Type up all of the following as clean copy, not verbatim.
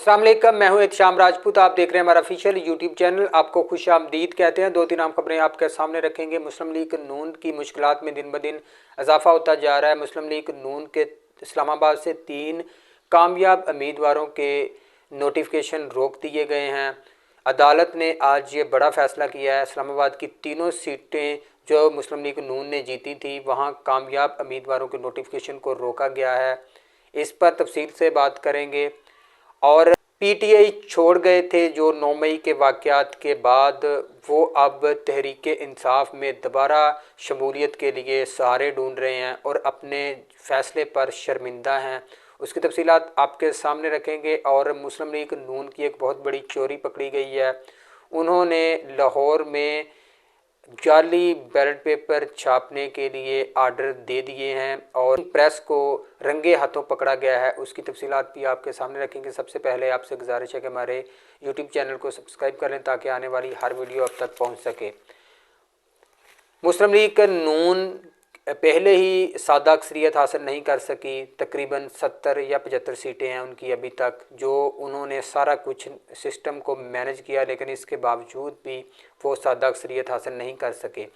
अस्सलाम वालेकुम, मैं हूं इत्शाम राजपूत। आप देख रहे हैं हमारा ऑफिशियल यूट्यूब चैनल। आपको खुश आमदीद कहते हैं। 2-3 आम खबरें आपके सामने रखेंगे। मुस्लिम लीग नून की मुश्किलात में दिन ब दिन इजाफा होता जा रहा है। मुस्लिम लीग नून के इस्लामाबाद से 3 कामयाब उम्मीदवारों के नोटिफिकेशन रोक दिए गए हैं। अदालत ने आज ये बड़ा फ़ैसला किया है। इस्लामाबाद की तीनों सीटें जो मुस्लिम लीग नून ने जीती थी, वहाँ कामयाब उम्मीदवारों के नोटिफिकेशन को रोका गया है। इस पर तफसील से बात करेंगे। और पीटीआई छोड़ गए थे जो 9 मई के वाक़यात के बाद, वो अब तहरीक इंसाफ में दोबारा शमूलियत के लिए सहारे ढूंढ रहे हैं और अपने फ़ैसले पर शर्मिंदा हैं। उसकी तफसीलात आपके सामने रखेंगे। और मुस्लिम लीग नून की एक बहुत बड़ी चोरी पकड़ी गई है। उन्होंने लाहौर में जाली बैलेट पेपर छापने के लिए आर्डर दे दिए हैं और प्रेस को रंगे हाथों पकड़ा गया है। उसकी तफसीलात भी आपके सामने रखेंगे। सबसे पहले आपसे गुजारिश है कि हमारे यूट्यूब चैनल को सब्सक्राइब कर लें ताकि आने वाली हर वीडियो अब तक पहुंच सके। मुस्लिम लीग नून पहले ही सादा अक्सरियत हासिल नहीं कर सकी। तकरीबन 70 या 75 सीटें हैं उनकी अभी तक, जो उन्होंने सारा कुछ सिस्टम को मैनेज किया, लेकिन इसके बावजूद भी वो सादा अक्सरियत हासिल नहीं कर सके।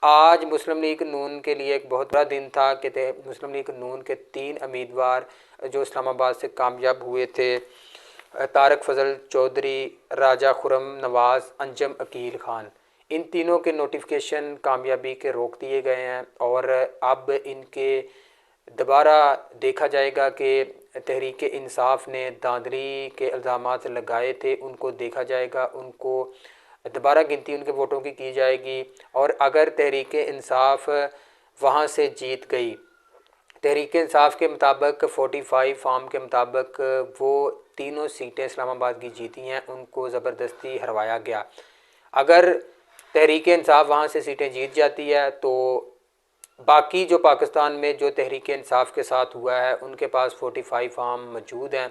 आज मुस्लिम लीग नून के लिए एक बहुत बड़ा दिन था कि मुस्लिम लीग नून के 3 उम्मीदवार जो इस्लामाबाद से कामयाब हुए थे, तारक फजल चौधरी, राजा खुरम नवाज़, अंजम अकील खान, इन तीनों के नोटिफिकेशन कामयाबी के रोक दिए गए हैं। और अब इनके दोबारा देखा जाएगा कि तहरीक इंसाफ ने धांधली के इल्ज़ामात लगाए थे, उनको देखा जाएगा, उनको दोबारा गिनती उनके वोटों की जाएगी। और अगर तहरीक इंसाफ वहाँ से जीत गई, तहरीक इंसाफ के मुताबिक 45 फार्म के मुताबिक वो तीनों सीटें इस्लामाबाद की जीती हैं, उनको ज़बरदस्ती हरवाया गया। अगर तहरीक इंसाफ वहाँ से सीटें जीत जाती है तो बाकी जो पाकिस्तान में जो तहरीक इंसाफ के साथ हुआ है उनके पास 45 फार्म मौजूद हैं।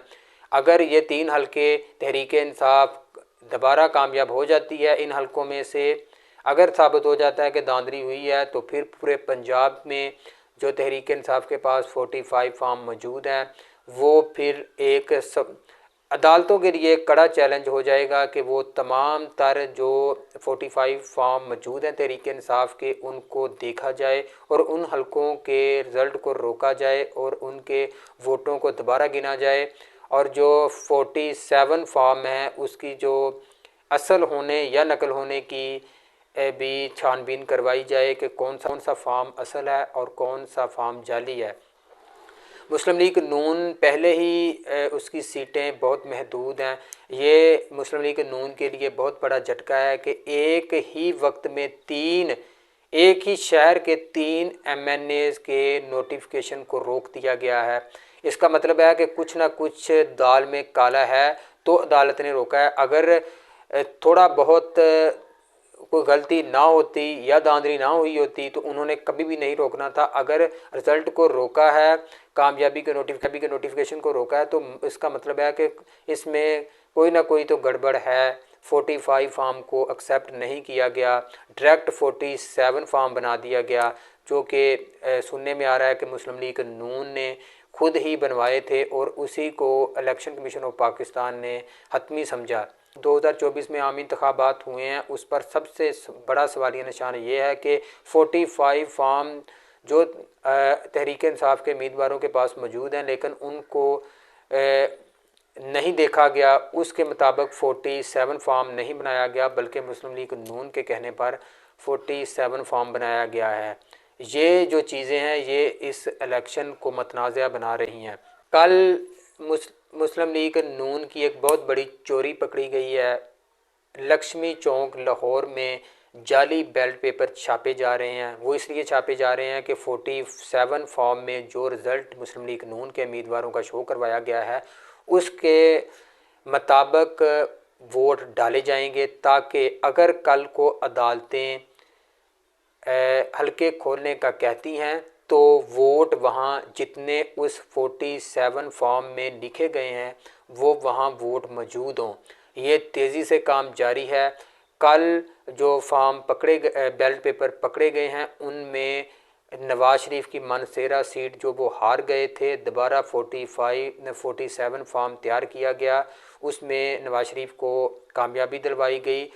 अगर ये 3 हलके तहरीक इंसाफ दोबारा कामयाब हो जाती है, इन हलकों में से अगर साबित हो जाता है कि धांधली हुई है, तो फिर पूरे पंजाब में जो तहरीक इंसाफ के पास 45 फार्म मौजूद हैं, वो फिर एक अदालतों के लिए कड़ा चैलेंज हो जाएगा कि वो तमाम तर जो 45 फार्म मौजूद हैं तहरीक इंसाफ के, उनको देखा जाए और उन हलकों के रिज़ल्ट को रोका जाए और उनके वोटों को दोबारा गिना जाए। और जो 47 फार्म है उसकी जो असल होने या नकल होने की भी छानबीन करवाई जाए कि कौन सा फार्म असल है और कौन सा फार्म जाली है। मुस्लिम लीग नून पहले ही उसकी सीटें बहुत महदूद हैं। ये मुस्लिम लीग नून के लिए बहुत बड़ा झटका है कि एक ही वक्त में एक ही शहर के 3 MNAs के नोटिफिकेशन को रोक दिया गया है। इसका मतलब है कि कुछ ना कुछ दाल में काला है, तो अदालत ने रोका है। अगर थोड़ा बहुत कोई गलती ना होती या धांधली ना हुई होती तो उन्होंने कभी भी नहीं रोकना था। अगर रिज़ल्ट को रोका है, कामयाबी के नोटिफिकेशन को रोका है, तो इसका मतलब है कि इसमें कोई ना कोई तो गड़बड़ है। 45 फार्म को एक्सेप्ट नहीं किया गया, डायरेक्ट 47 फार्म बना दिया गया, जो कि सुनने में आ रहा है कि मुस्लिम लीग नून ने खुद ही बनवाए थे और उसी को इलेक्शन कमीशन ऑफ पाकिस्तान ने हतमी समझा। 2024 में आम इंतखाबात हुए हैं, उस पर सबसे बड़ा सवालिया निशान ये है कि 45 फार्म जो तहरीक इंसाफ के उम्मीदवारों के पास मौजूद हैं, लेकिन उनको नहीं देखा गया। उसके मुताबिक 47 फार्म नहीं बनाया गया, बल्कि मुस्लिम लीग नून के कहने पर 47 फार्म बनाया गया है। ये जो चीज़ें हैं ये इस इलेक्शन को मतनाज़ा बना रही हैं। कल मुस्लिम लीग नून की एक बहुत बड़ी चोरी पकड़ी गई है। लक्ष्मी चौक लाहौर में जाली बैलेट पेपर छापे जा रहे हैं। वो इसलिए छापे जा रहे हैं कि 47 फॉर्म में जो रिज़ल्ट मुस्लिम लीग नून के उम्मीदवारों का शो करवाया गया है उसके मुताबिक वोट डाले जाएंगे, ताकि अगर कल को अदालतें हल्के खोलने का कहती हैं तो वोट वहाँ जितने उस 47 फॉर्म में लिखे गए हैं वो वहाँ वोट मौजूद हों। ये तेज़ी से काम जारी है। कल जो फॉर्म बैलेट पेपर पकड़े गए हैं उनमें नवाज शरीफ की मानसेरा सीट जो वो हार गए थे, दोबारा 47 फॉर्म तैयार किया गया, उसमें नवाज शरीफ को कामयाबी दिलवाई गई।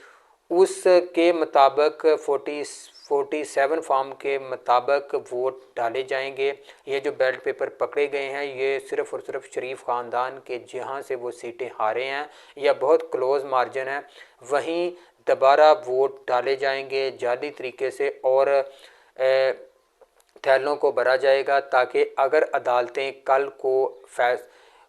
उसके मुताबिक 47 फॉर्म के मुताबिक वोट डाले जाएंगे। ये जो बैलेट पेपर पकड़े गए हैं ये सिर्फ़ और सिर्फ शरीफ ख़ानदान के जहाँ से वो सीटें हारे हैं, या बहुत क्लोज़ मार्जिन है, वहीं दोबारा वोट डाले जाएंगे जाली तरीके से और थैलों को भरा जाएगा, ताकि अगर अदालतें कल को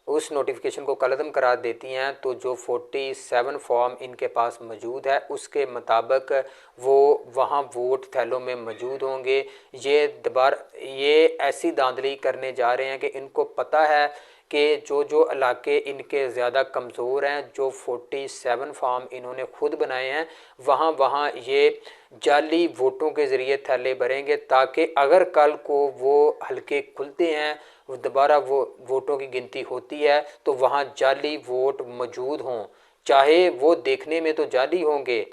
उस नोटिफिकेशन को कलअदम करार देती हैं तो जो 47 फॉर्म इनके पास मौजूद है उसके मुताबिक वो वहाँ वोट थैलों में मौजूद होंगे। ये ऐसी धांधली करने जा रहे हैं कि इनको पता है कि जो इलाके इनके ज़्यादा कमज़ोर हैं, जो 47 फॉर्म इन्होंने खुद बनाए हैं, वहाँ ये जाली वोटों के ज़रिए थैले भरेंगे, ताकि अगर कल को वो हलके खुलते हैं, दोबारा वो वोटों की गिनती होती है तो वहाँ जाली वोट मौजूद हों, चाहे वो देखने में तो जाली होंगे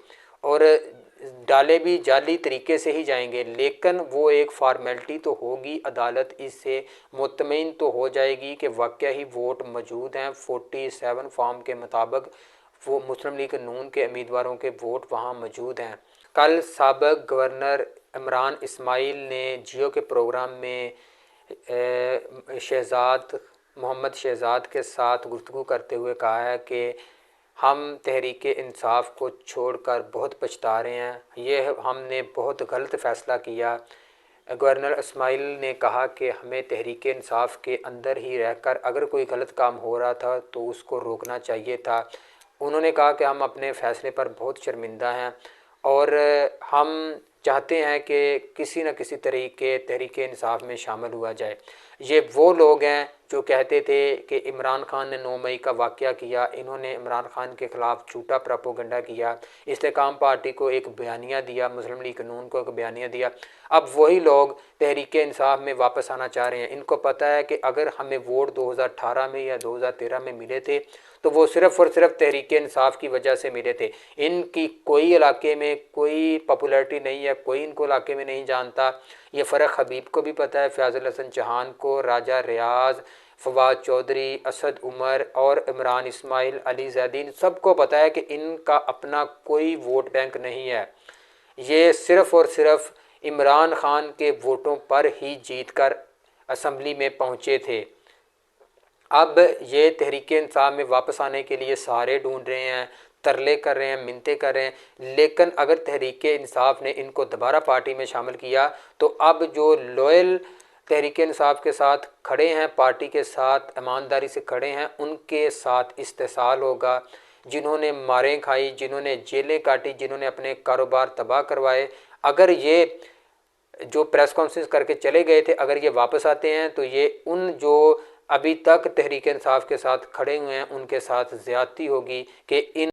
और डाले भी जाली तरीके से ही जाएंगे, लेकिन वो एक फार्मेलिटी तो होगी, अदालत इससे मुतमईन तो हो जाएगी कि वाकई ही वोट मौजूद हैं। 47 फॉर्म के मुताबिक वो मुस्लिम लीग नून के उम्मीदवारों के वोट वहाँ मौजूद हैं। कल साबिक़ गवर्नर इमरान इस्माइल ने जियो के प्रोग्राम में मोहम्मद शहजाद के साथ गुफ्तगू करते हुए कहा है कि हम तहरीक इंसाफ को छोड़कर बहुत पछता रहे हैं, ये हमने बहुत गलत फ़ैसला किया। गवर्नर इस्माइल ने कहा कि हमें तहरीक इंसाफ के अंदर ही रहकर अगर कोई गलत काम हो रहा था तो उसको रोकना चाहिए था। उन्होंने कहा कि हम अपने फ़ैसले पर बहुत शर्मिंदा हैं और हम चाहते हैं कि किसी न किसी तरीके तहरीक इंसाफ में शामिल हुआ जाए। ये वो लोग हैं जो कहते थे कि इमरान खान ने 9 मई का वाक़या किया, इन्होंने इमरान खान के ख़िलाफ़ झूठा प्रोपेगेंडा किया, इस्तेकाम पार्टी को एक बयानिया दिया, मुस्लिम लीग नून को एक बयानिया दिया। अब वही लोग तहरीक इंसाफ में वापस आना चाह रहे हैं। इनको पता है कि अगर हमें वोट 2018 में या 2013 में मिले थे तो वो सिर्फ़ और सिर्फ तहरीक इंसाफ की वजह से मिले थे। इनकी कोई इलाके में कोई पॉपुलैरिटी नहीं है, कोई इनको इलाके में नहीं जानता। ये फ़र्क हबीब को भी पता है, फ़याज़ुल हसन चौहान को, राजा रियाज, फवाद चौधरी, असद उमर और इमरान इस्माइल, अली ज़ैदीन, सबको पता है कि इनका अपना कोई वोट बैंक नहीं है। ये सिर्फ़ और सिर्फ इमरान खान के वोटों पर ही जीतकर असम्बली में पहुँचे थे। अब ये तहरीक इंसाफ में वापस आने के लिए सहारे ढूंढ रहे हैं, तरले कर रहे हैं, मिन्नतें कर रहे हैं, लेकिन अगर तहरीक इंसाफ ने इनको दोबारा पार्टी में शामिल किया तो अब जो लॉयल तहरीक इंसाफ के साथ खड़े हैं, पार्टी के साथ ईमानदारी से खड़े हैं, उनके साथ इस्तेसाल होगा। जिन्होंने मारें खाई, जिन्होंने जेलें काटी, जिन्होंने अपने कारोबार तबाह करवाए, अगर ये जो प्रेस कॉन्फ्रेंस करके चले गए थे, अगर ये वापस आते हैं तो ये उन जो अभी तक तहरीक इंसाफ के साथ खड़े हुए हैं उनके साथ ज़्यादती होगी कि इन